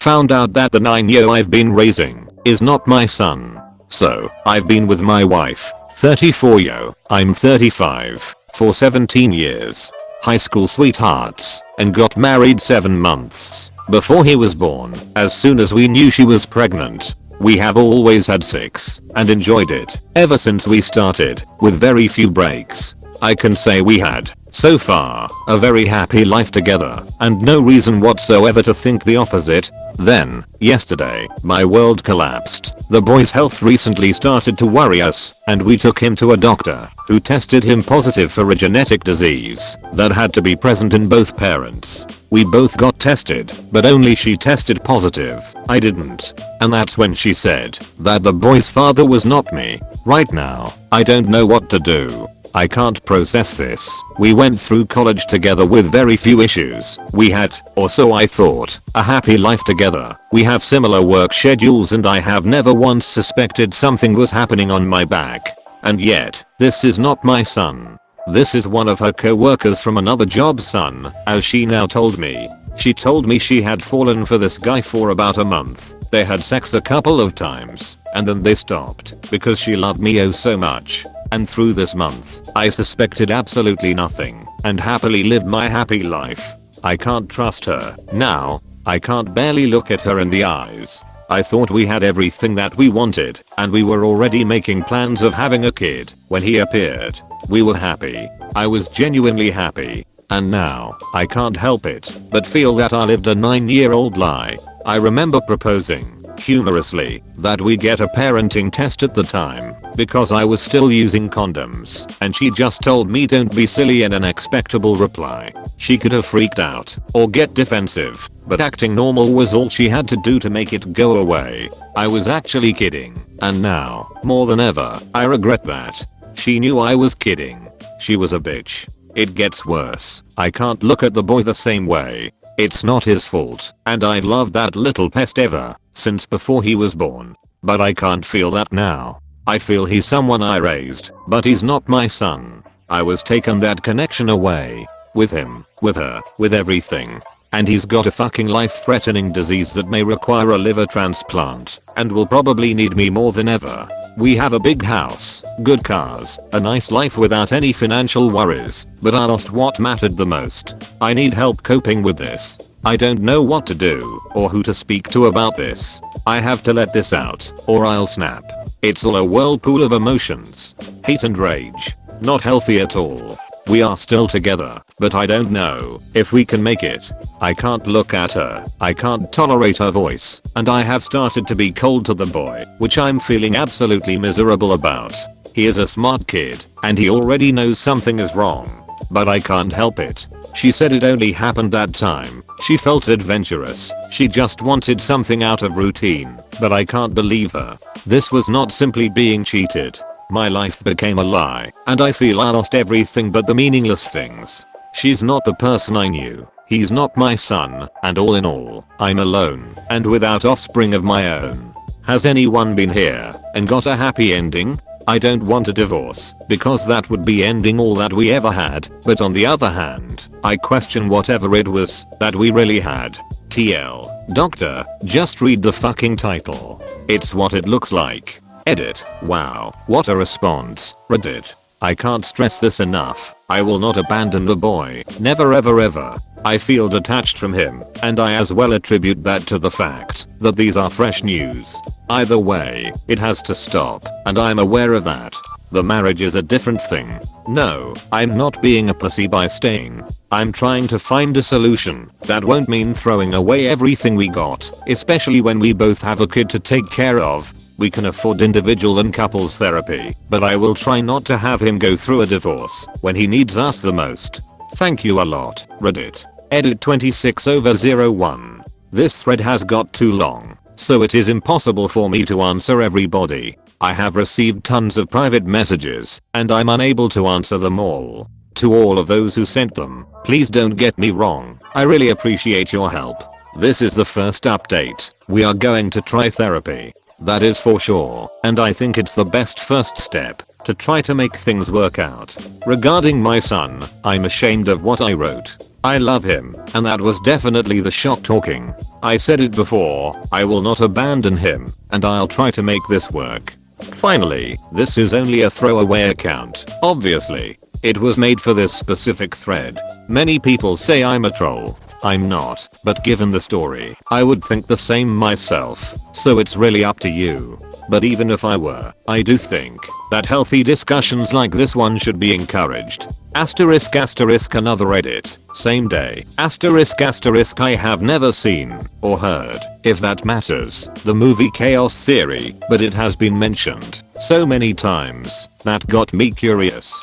found out that the 9-year I've been raising is not my son. So, I've been with my wife, 34 yo, I'm 35, for 17 years. High school sweethearts, and got married 7 months before he was born. As soon as we knew she was pregnant, we have always had sex and enjoyed it ever since we started, with very few breaks. I can say we had, so far, a very happy life together and no reason whatsoever to think the opposite. Then, yesterday, my world collapsed. The boy's health recently started to worry us, and we took him to a doctor who tested him positive for a genetic disease that had to be present in both parents. We both got tested, but only she tested positive. I didn't. And that's when she said that the boy's father was not me. Right now, I don't know what to do. I can't process this. We went through college together with very few issues. We had, or so I thought, a happy life together. We have similar work schedules and I have never once suspected something was happening on my back. And yet, this is not my son. This is one of her co-workers from another job's son, as she now told me. She told me she had fallen for this guy for about a month. They had sex a couple of times, and then they stopped because she loved me oh so much. And through this month, I suspected absolutely nothing and happily lived my happy life. I can't trust her now. I can't barely look at her in the eyes. I thought we had everything that we wanted and we were already making plans of having a kid when he appeared. We were happy. I was genuinely happy. And now, I can't help it but feel that I lived a 9-year-old lie. I remember proposing, humorously, that we get a parenting test at the time because I was still using condoms, and she just told me don't be silly in an expectable reply. She could have freaked out or get defensive, but acting normal was all she had to do to make it go away. I was actually kidding, and now, more than ever, I regret that. She knew I was kidding. She was a bitch. It gets worse. I can't look at the boy the same way. It's not his fault, and I've loved that little pest ever since before he was born. But I can't feel that now. I feel he's someone I raised, but he's not my son. I was taken that connection away. With him, with her, with everything. And he's got a fucking life-threatening disease that may require a liver transplant, and will probably need me more than ever. We have a big house, good cars, a nice life without any financial worries, but I lost what mattered the most. I need help coping with this. I don't know what to do, or who to speak to about this. I have to let this out, or I'll snap. It's all a whirlpool of emotions. Hate and rage. Not healthy at all. We are still together, but I don't know if we can make it. I can't look at her, I can't tolerate her voice, and I have started to be cold to the boy, which I'm feeling absolutely miserable about. He is a smart kid, and he already knows something is wrong. But I can't help it. She said it only happened that time. She felt adventurous. She just wanted something out of routine, but I can't believe her. This was not simply being cheated. My life became a lie, and I feel I lost everything but the meaningless things. She's not the person I knew. He's not my son, and all in all, I'm alone, and without offspring of my own. Has anyone been here and got a happy ending? I don't want a divorce, because that would be ending all that we ever had, but on the other hand, I question whatever it was that we really had. TL. Doctor, just read the fucking title. It's what it looks like. Edit. Wow, what a response. Reddit. I can't stress this enough. I will not abandon the boy. Never ever ever. I feel detached from him, and I as well attribute that to the fact that these are fresh news. Either way, it has to stop, and I'm aware of that. The marriage is a different thing. No, I'm not being a pussy by staying. I'm trying to find a solution that won't mean throwing away everything we got, especially when we both have a kid to take care of. We can afford individual and couples therapy, but I will try not to have him go through a divorce when he needs us the most. Thank you a lot, Reddit. Edit 26/01. This thread has got too long, so it is impossible for me to answer everybody. I have received tons of private messages, and I'm unable to answer them all. To all of those who sent them, please don't get me wrong, I really appreciate your help. This is the first update. We are going to try therapy. That is for sure, and I think it's the best first step to try to make things work out. Regarding my son, I'm ashamed of what I wrote. I love him, and that was definitely the shock talking. I said it before, I will not abandon him, and I'll try to make this work. Finally, this is only a throwaway account, obviously. It was made for this specific thread. Many people say I'm a troll. I'm not, but given the story, I would think the same myself, so it's really up to you. But even if I were, I do think that healthy discussions like this one should be encouraged. Asterisk asterisk another Reddit, same day, asterisk asterisk I have never seen or heard, if that matters, the movie Chaos Theory, but it has been mentioned so many times that got me curious.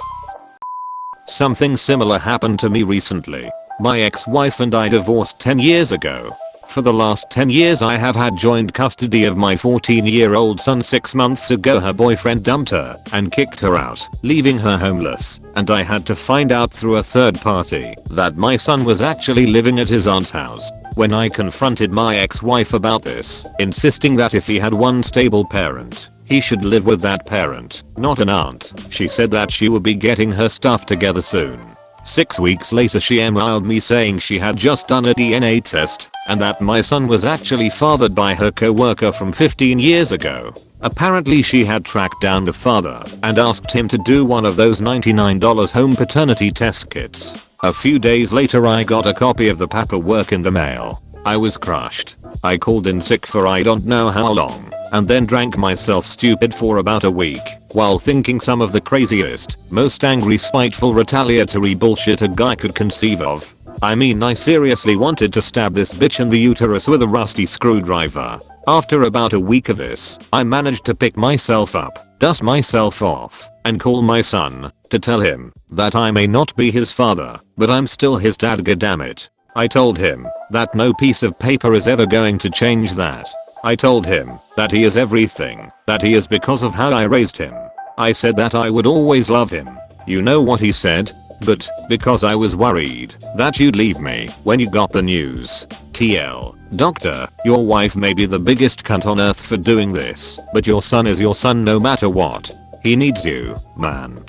Something similar happened to me recently. My ex-wife and I divorced 10 years ago. For the last 10 years I have had joint custody of my 14-year-old son. 6 months ago her boyfriend dumped her and kicked her out, leaving her homeless, and I had to find out through a third party that my son was actually living at his aunt's house. When I confronted my ex-wife about this, insisting that if he had one stable parent, he should live with that parent, not an aunt, she said that she would be getting her stuff together soon. 6 weeks later she emailed me saying she had just done a DNA test and that my son was actually fathered by her co-worker from 15 years ago. Apparently she had tracked down the father and asked him to do one of those $99 home paternity test kits. A few days later I got a copy of the paperwork in the mail. I was crushed. I called in sick for I don't know how long, and then drank myself stupid for about a week while thinking some of the craziest, most angry, spiteful, retaliatory bullshit a guy could conceive of. I mean, I seriously wanted to stab this bitch in the uterus with a rusty screwdriver. After about a week of this, I managed to pick myself up, dust myself off, and call my son to tell him that I may not be his father, but I'm still his dad. Goddammit. I told him that no piece of paper is ever going to change that. I told him that he is everything that he is because of how I raised him. I said that I would always love him. You know what he said? But because I was worried that you'd leave me when you got the news. TL. Doctor, your wife may be the biggest cunt on earth for doing this, but your son is your son no matter what. He needs you, man.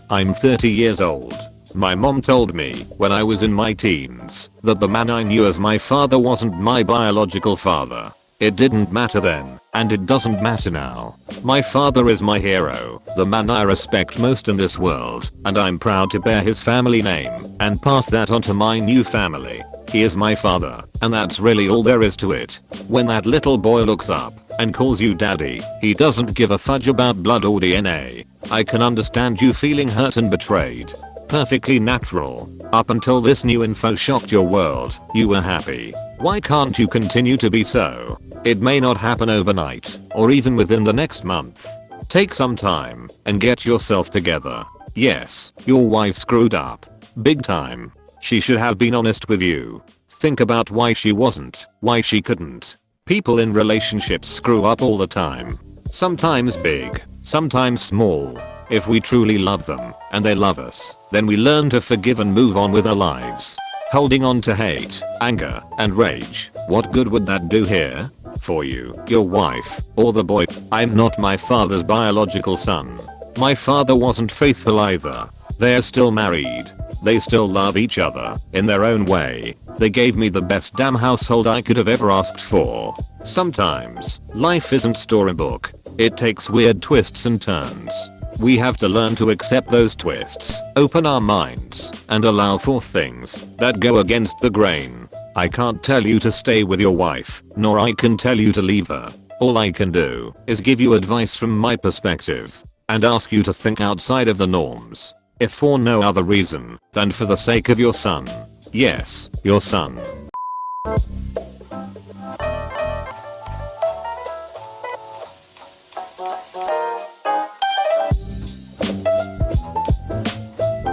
I'm 30 years old. My mom told me when I was in my teens that the man I knew as my father wasn't my biological father. It didn't matter then, and it doesn't matter now. My father is my hero, the man I respect most in this world, and I'm proud to bear his family name and pass that on to my new family. He is my father, and that's really all there is to it. When that little boy looks up and calls you daddy, he doesn't give a fudge about blood or DNA. I can understand you feeling hurt and betrayed. Perfectly natural. Up until this new info shocked your world, you were happy. Why can't you continue to be so? It may not happen overnight, or even within the next month. Take some time and get yourself together. Yes, your wife screwed up. Big time. She should have been honest with you. Think about why she wasn't, why she couldn't. People in relationships screw up all the time. Sometimes big, sometimes small. If we truly love them, and they love us, then we learn to forgive and move on with our lives. Holding on to hate, anger, and rage, what good would that do here? For you, your wife, or the boy. I'm not my father's biological son. My father wasn't faithful either. They're still married. They still love each other, in their own way. They gave me the best damn household I could have ever asked for. Sometimes, life isn't storybook. It takes weird twists and turns. We have to learn to accept those twists, open our minds, and allow for things that go against the grain. I can't tell you to stay with your wife, nor I can tell you to leave her. All I can do is give you advice from my perspective, and ask you to think outside of the norms. If for no other reason than for the sake of your son. Yes, your son.